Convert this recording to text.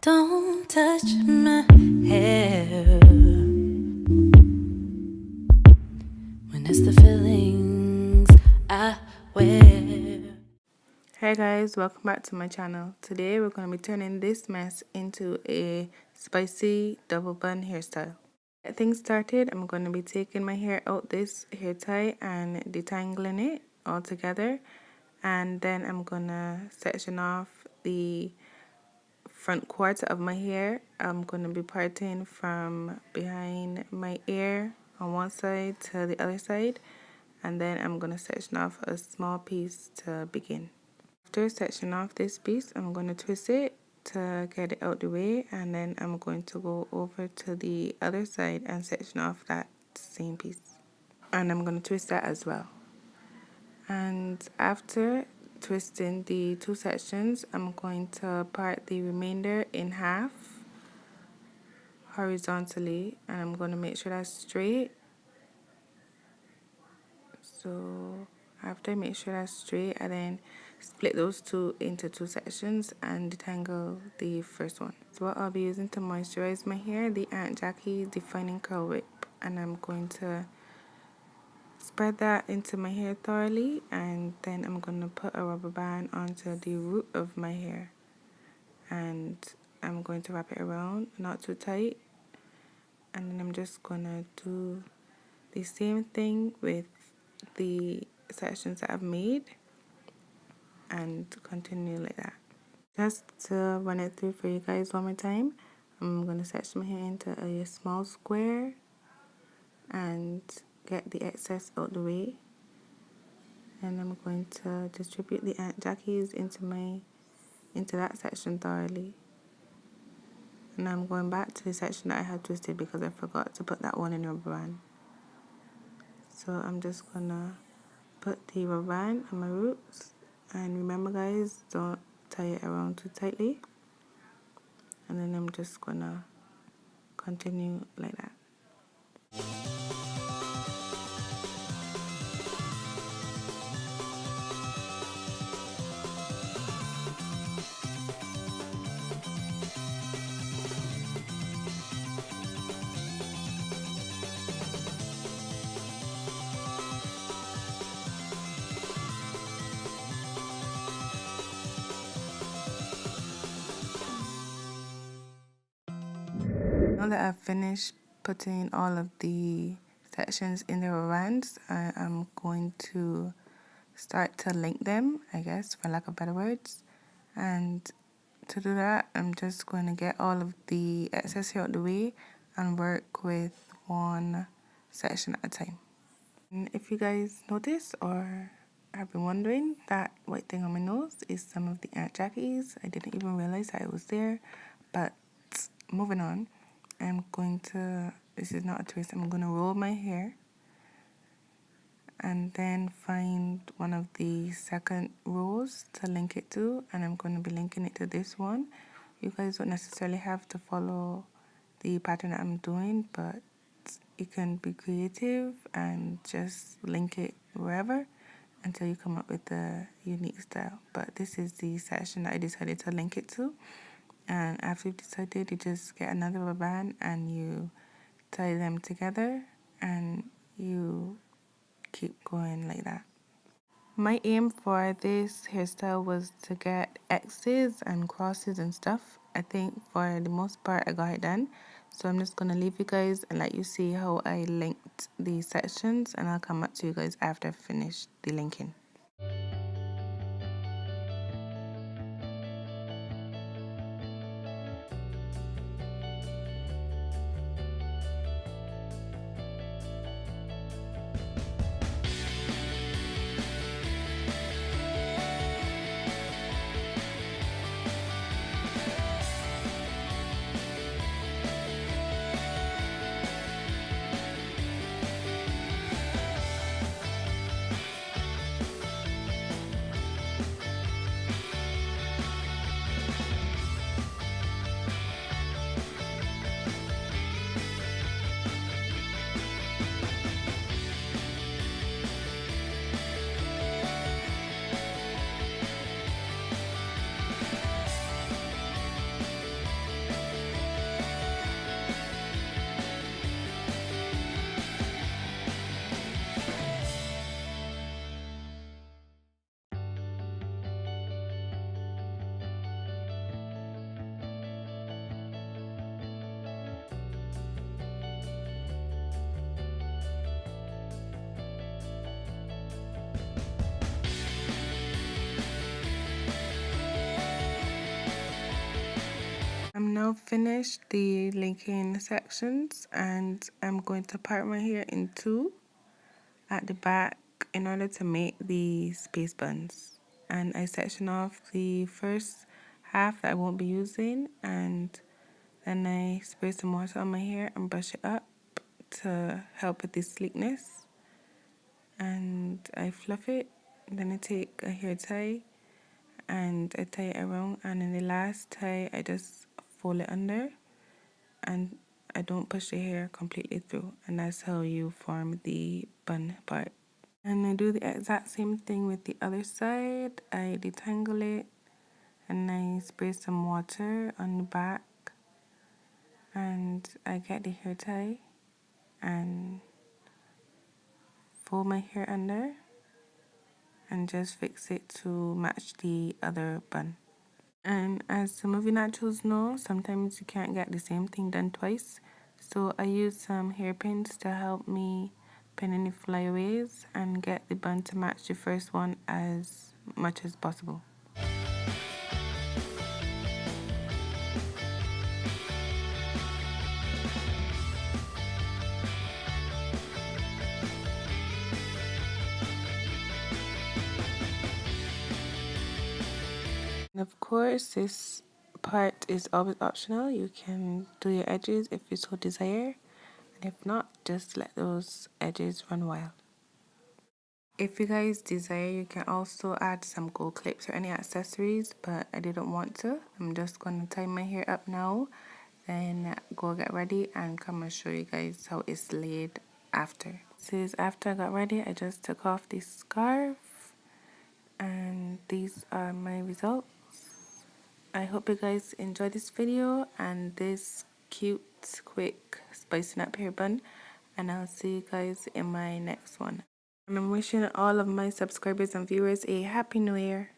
Don't touch my hair when it's the feelings I wear. Hey guys, welcome back to my channel. Today we're going to be turning this mess into a spicy double bun hairstyle. To get things started, I'm going to be taking my hair out this hair tie and detangling it all together, and then I'm going to section off the front quarter of my hair. I'm going to be parting from behind my ear on one side to the other side, and then I'm going to section off a small piece to begin. After sectioning off this piece, I'm going to twist it to get it out the way, and then I'm going to go over to the other side and section off that same piece, and I'm going to twist that as well. And after twisting the two sections, I'm going to part the remainder in half horizontally, and I'm going to make sure that's straight. So after I make sure that's straight, I then split those two into two sections and detangle the first one. So what I'll be using to moisturize my hair, the Aunt Jackie Defining Curl Whip, and I'm going to spread that into my hair thoroughly, and then I'm going to put a rubber band onto the root of my hair, and I'm going to wrap it around, not too tight, and then I'm just going to do the same thing with the sections that I've made and continue like that. Just to run it through for you guys one more time, I'm going to section my hair into a small square and get the excess out the way, and I'm going to distribute the Aunt Jackie's into that section thoroughly, and I'm going back to the section that I had twisted because I forgot to put that one in rubber band. So I'm just gonna put the rubber band on my roots, and remember guys, don't tie it around too tightly, and then I'm just gonna continue like that. Now that I've finished putting all of the sections in the rubber bands, I am going to start to link them, I guess, for lack of better words. And to do that, I'm just going to get all of the excess hair out the way and work with one section at a time. And if you guys notice or have been wondering, that white thing on my nose is some of the Aunt Jackie's. I didn't even realize that it was there, but moving on. This is not a twist, I'm going to roll my hair and then find one of the second rows to link it to, and I'm going to be linking it to this one. You guys don't necessarily have to follow the pattern that I'm doing, but you can be creative and just link it wherever until you come up with a unique style. But this is the section that I decided to link it to. And after you've decided, you just get another rubber band and you tie them together and you keep going like that. My aim for this hairstyle was to get X's and crosses and stuff. I think for the most part I got it done. So I'm just going to leave you guys and let you see how I linked the sections, and I'll come back to you guys after I've finished the linking. now finished the linking sections and I'm going to part my hair in two at the back in order to make the space buns. And I section off the first half that I won't be using, and then I spray some water on my hair and brush it up to help with the sleekness. And I fluff it, then I take a hair tie and I tie it around, and in the last tie I just fold it under and I don't push the hair completely through, and that's how you form the bun part. And I do the exact same thing with the other side. I detangle it and I spray some water on the back and I get the hair tie and fold my hair under and just fix it to match the other bun. And as some of you naturals know, sometimes you can't get the same thing done twice. So I use some hairpins to help me pin any flyaways and get the bun to match the first one as much as possible. And of course, this part is always optional. You can do your edges if you so desire. And if not, just let those edges run wild. If you guys desire, you can also add some gold clips or any accessories, but I didn't want to. I'm just going to tie my hair up now, then go get ready and come and show you guys how it's laid after. This is after I got ready. I just took off this scarf and these are my results. I hope you guys enjoyed this video and this cute, quick spicing up hair bun, and I'll see you guys in my next one. And I'm wishing all of my subscribers and viewers a happy new year.